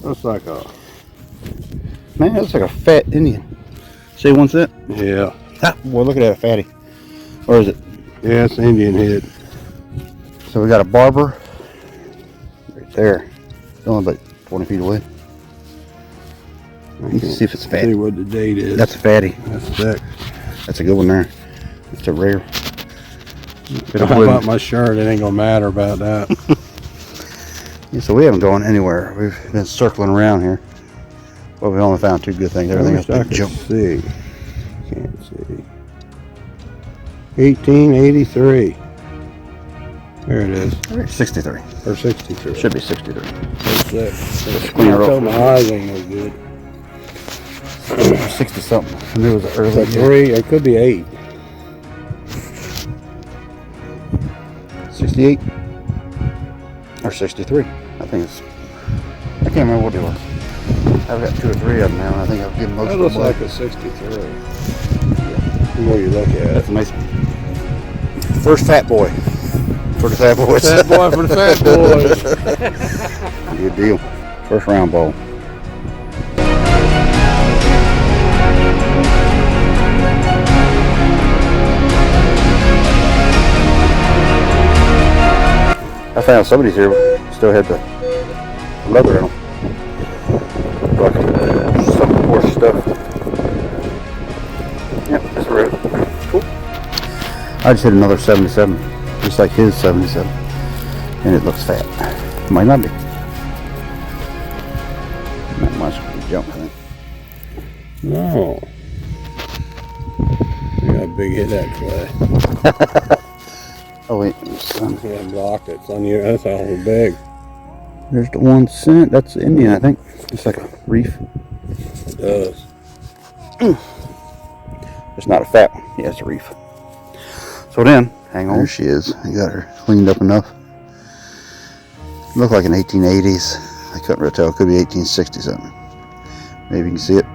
Looks like a... Man, that's like a fat Indian. See one set? Yeah. Ah, boy, look at that fatty. Or is it? Yeah, it's Indian head. So we got a Barber right there. It's only about 20 feet away. You can see if it's fatty. See what the date is. That's a fatty. That's thick. That's a good one there. It's a rare. How about my shirt? It ain't gonna matter about that. Yeah, so we haven't gone anywhere. We've been circling around here. Well, we only found 2 good things. Everything else big jump. See. Can't see. 1883. There it is. 63. Or 63. Should be 63. That's it. Let's clean her up. My eyes ain't no good. 60 something. I knew it was early. Like 3. It could be 8. 68 or 63. I think it's. I can't remember what it was. I've got 2 or 3 of them now, and I think I've given most That of looks them like away. a 63. The more you look at it. That's a nice first fat boy for the fat boys. Fat boy for the fat boys. Good deal. First round ball. I found some of these here still had the leather in them. Like some more stuff. Yep, that's right. Cool. I just hit another 77, just like his 77, and it looks fat. Might not be. Not much jump, I think. No. You got a big hit that clay. Oh wait, Yeah, blocked it. It's on you. That's awful big. there's the 1 cent. That's the Indian, I think. It's like a reef. It does. It's not a fat one. Yeah, it's a reef. So then, hang on. There she is. I got her cleaned up enough. Looked like an 1880s. I couldn't really tell. It could be 1860 something. Maybe you can see it.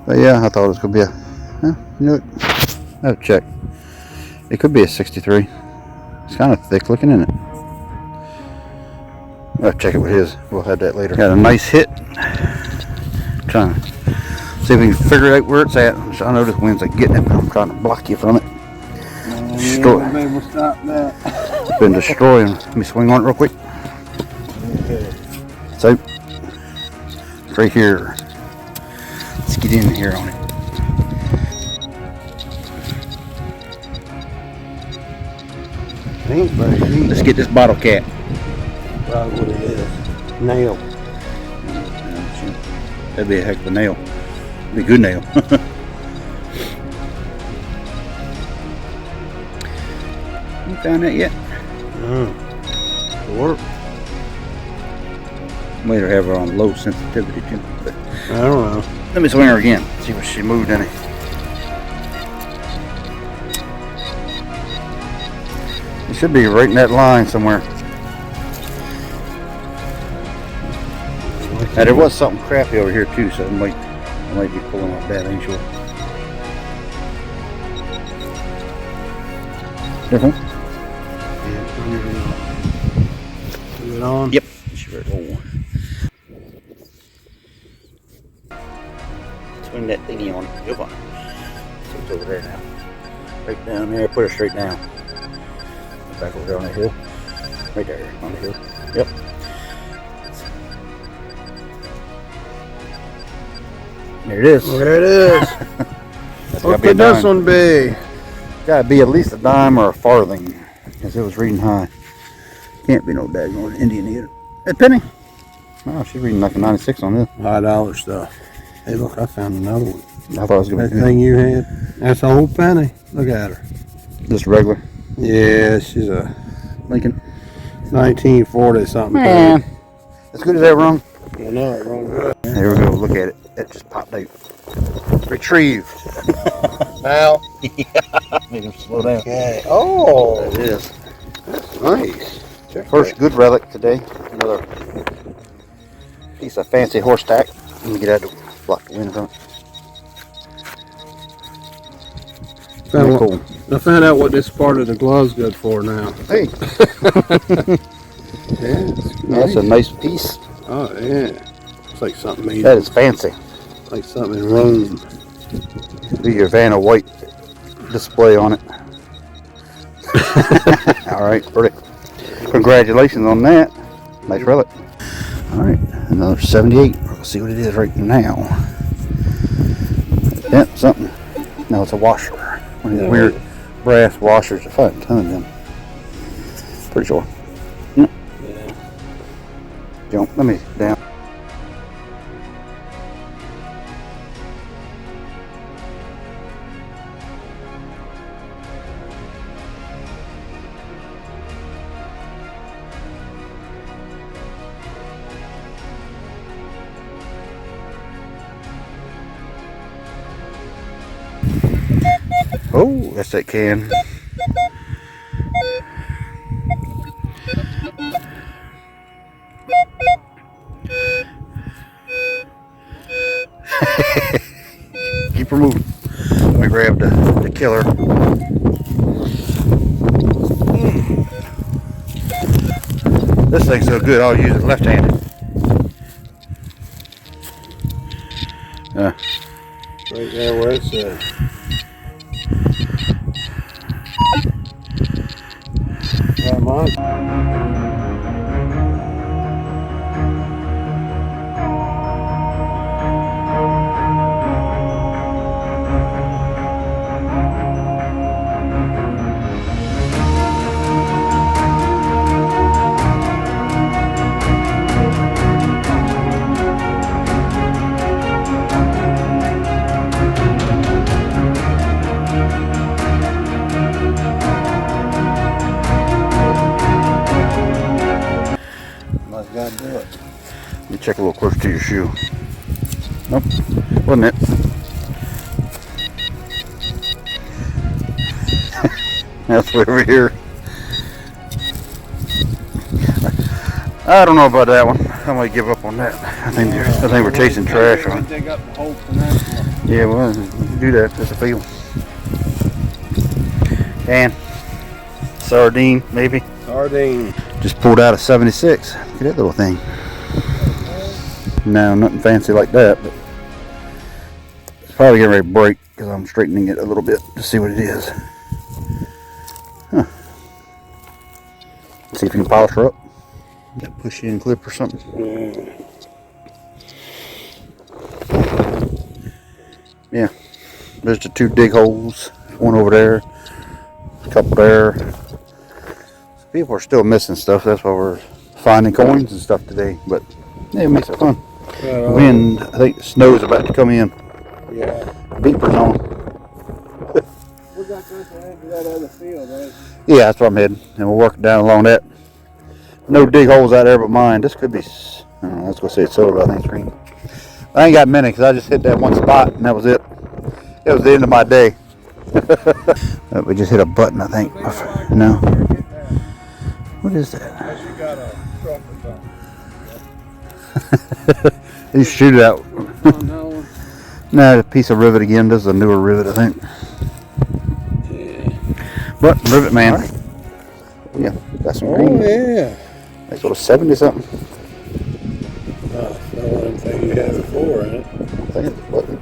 But yeah, I thought it was going to be a... you know what? I have to check. It could be a 63. It's kind of thick looking, isn't it? I'll have to check it with his. We'll have that later. Got a nice hit. Trying to see if we can figure out where it's at. I know this wind's like getting it, but I'm trying to block you from it. Destroy. We'll stop that. It's been destroying. Let me swing on it real quick. So, it's right here. Let's get in here on it. Ain't very deep. Let's get this bottle cap. Probably what it is. Nail. That'd be a heck of a nail. Be a good nail. You found that yet? Work. Later have her on low sensitivity too. But I don't know. let me swing her again. See if she moved any. It should be right in that line somewhere. Now there was something crappy over here too, so I might be pulling up bad, ain't sure. Different? Yeah, turn it on. Is it on? Yep. Sure. Oh. Swing that thingy on it. You're fine. So it's over there now. Right down there. Put her straight down. Back over there on the hill. Right there on the hill. Yep. There it is. There it is. What could this one be? Gotta be at least a dime or a farthing, because it was reading high. Can't be no daggone Indian either. Hey, penny. Oh, she's reading like a 96 on this. $5 stuff. Hey, look, I found another one. I thought it was gonna That be thing you had. That's a whole penny. Look at her. just regular Yeah, she's a Lincoln. 1940 something. Man, as good as that wrong. I know it wrong. There we go. Look at it. It just popped out. Retrieved. Now. Made him slow down. Okay. Oh, There it is. that's nice. Check First good relic today. Another piece of fancy horse tack. Let me get out to block the wind from it. Found Cool. I found out what this part of the glove's good for now. Hey. Yeah, That's a nice piece. Oh yeah, it's like something made. That is fancy. Like something in Rome. Be your Vanna White display on it. All right, pretty. Congratulations on that. Nice relic. All right, another 78. We'll see what it is right now. Yep, something. No, it's a washer. One of these weird brass washers. I found a ton of them. Pretty sure. Yep. Yeah. Jump. Let me down. Oh, that's that can. Keep her moving. Let me grab the killer. This thing's so good, I'll use it left-handed. Right there where it's at. Come on. Gotta do it. Let me check a little closer to your shoe. Nope, wasn't it? That's way over here. I don't know about that one. I might give up on that. I think we're chasing trash on it. Dig up the hole for that. Yeah, well, you can do that. Just a feel. And sardine, maybe. Sardine. Just pulled out a 76. Look at that little thing. No, nothing fancy like that, but it's probably getting ready to break because I'm straightening it a little bit to see what it is. Huh. See if you can polish her up. That push in clip or something. Yeah. There's the 2 dig holes. One over there. A couple there. People are still missing stuff. That's why we're finding coins and stuff today. But yeah, it makes it fun. Wind, I think the snow's about to come in. Yeah. Beepers on. We got this one into that other field, right? Yeah, that's where I'm heading. And we'll work down along that. No dig holes out there but mine. This could be, I don't know, let's go say it's silver. I think it's green. I ain't got many because I just hit that one spot and that was it. It was the end of my day. We just hit a button, I think. No. What is that? Unless you got a truck or something. You shoot it out. Oh, no. No, a piece of rivet again. This is a newer rivet, I think. Yeah. But rivet man. Right. Yeah, got some green. Oh yeah. Nice little 70 something. Oh, it's not one of them things you had before, ain't it? I think it's a button.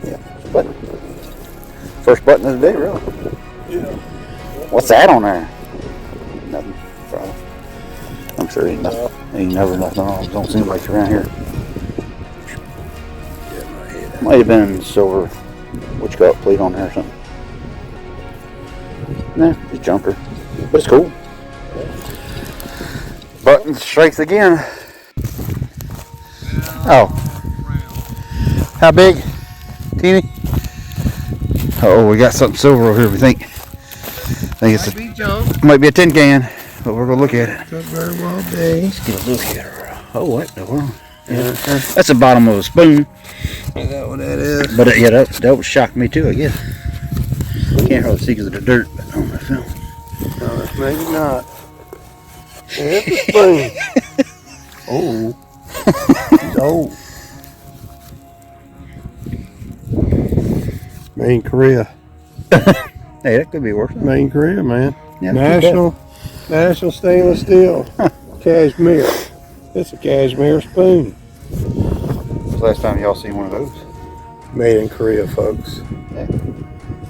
Yeah, it's a button. First button of the day, really. Yeah. What's that on there? Nothing. Probably. I'm sure ain't nothing. Ain't never nothing on. Don't seem like it's around here. Get my head. Might have been silver. What you got? Plate on there or something. Nah, just junker. But it's cool. Button strikes again. Oh. How big? Teeny? Oh, we got something silver over here, we think. I think it's might be a tin can, but we're gonna look at it. Could very well be. Let's get a look at her. Oh, what in the world? Yeah, that's the bottom of a spoon. Is that what that is? But yeah, that would shock me too, I guess. Can't hardly see because of the dirt, but on the film. No, maybe not. Yeah, it's a spoon. Oh. He's old. Made in Korea. Hey, that could be worse. Made in Korea, man. Yeah, National stainless steel. Cashmere. It's a cashmere spoon. When's the last time y'all seen one of those? Made in Korea, folks. Yeah.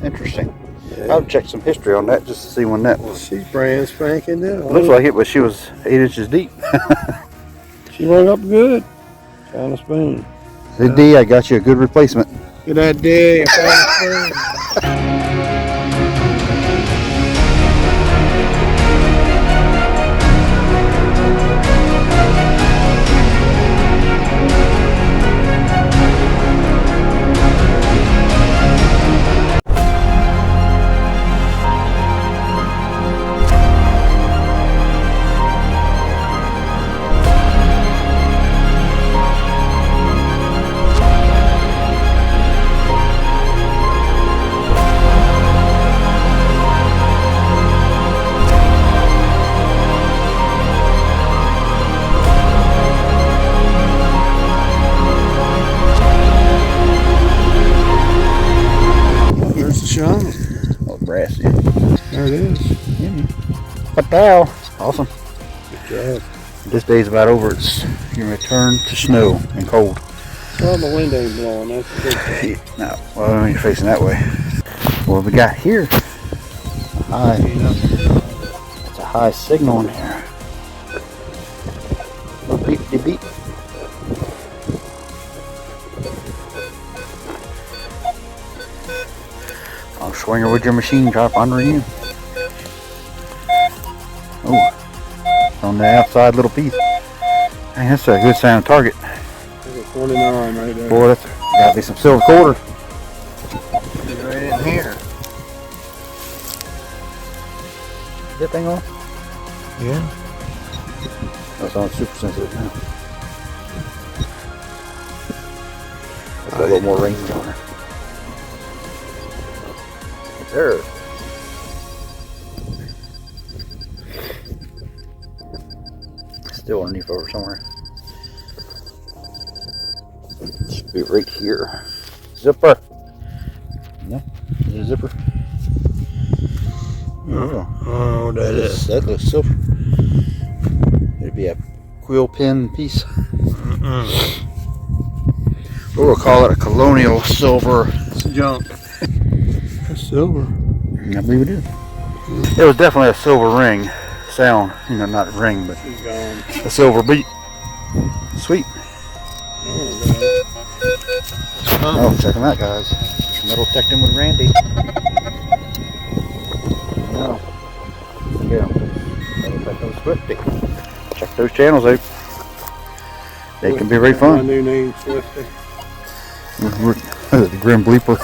Interesting. Yeah. I'll check some history on that just to see when that was. She's brand spanking new. Looks like it, but she was 8 inches deep. She rung up good. Found a spoon. Hey, D, I got you a good replacement. Get that day. Found a spoon. There's the shine. Oh, brass, yeah. There it is. What the hell? Awesome. Good job. This day's about over. It's going to return to snow and cold. Well, the wind ain't blowing. That's a good thing. No, well, you're facing that way. What we got here? It's a high signal in here. Little beep, beep, beep. I'll swing her with your machine drop under you. Oh, on the outside little piece. Hey, that's a good sound target. There's a 29 right there. Boy, that's gotta be some silver quarter. Right in here. Is that thing on? Yeah. That's on super sensitive now. That's got a little more range on her. There. Still underneath over somewhere. Should be right here. Zipper. No, is it a zipper? Oh, that is. That looks silver. It'd be a quill pen piece. We'll call it a colonial silver. It's junk. It's silver. I believe it is. It was definitely a silver ring sound. You know, not ring, but She's gone. a silver beat. Sweet. Oh, check them out, guys. Metal detecting with Randy. No. Yeah. Metal detecting with Swifty. Check those channels out. They can be very My fun. new name, Swifty. The Grim Bleeper.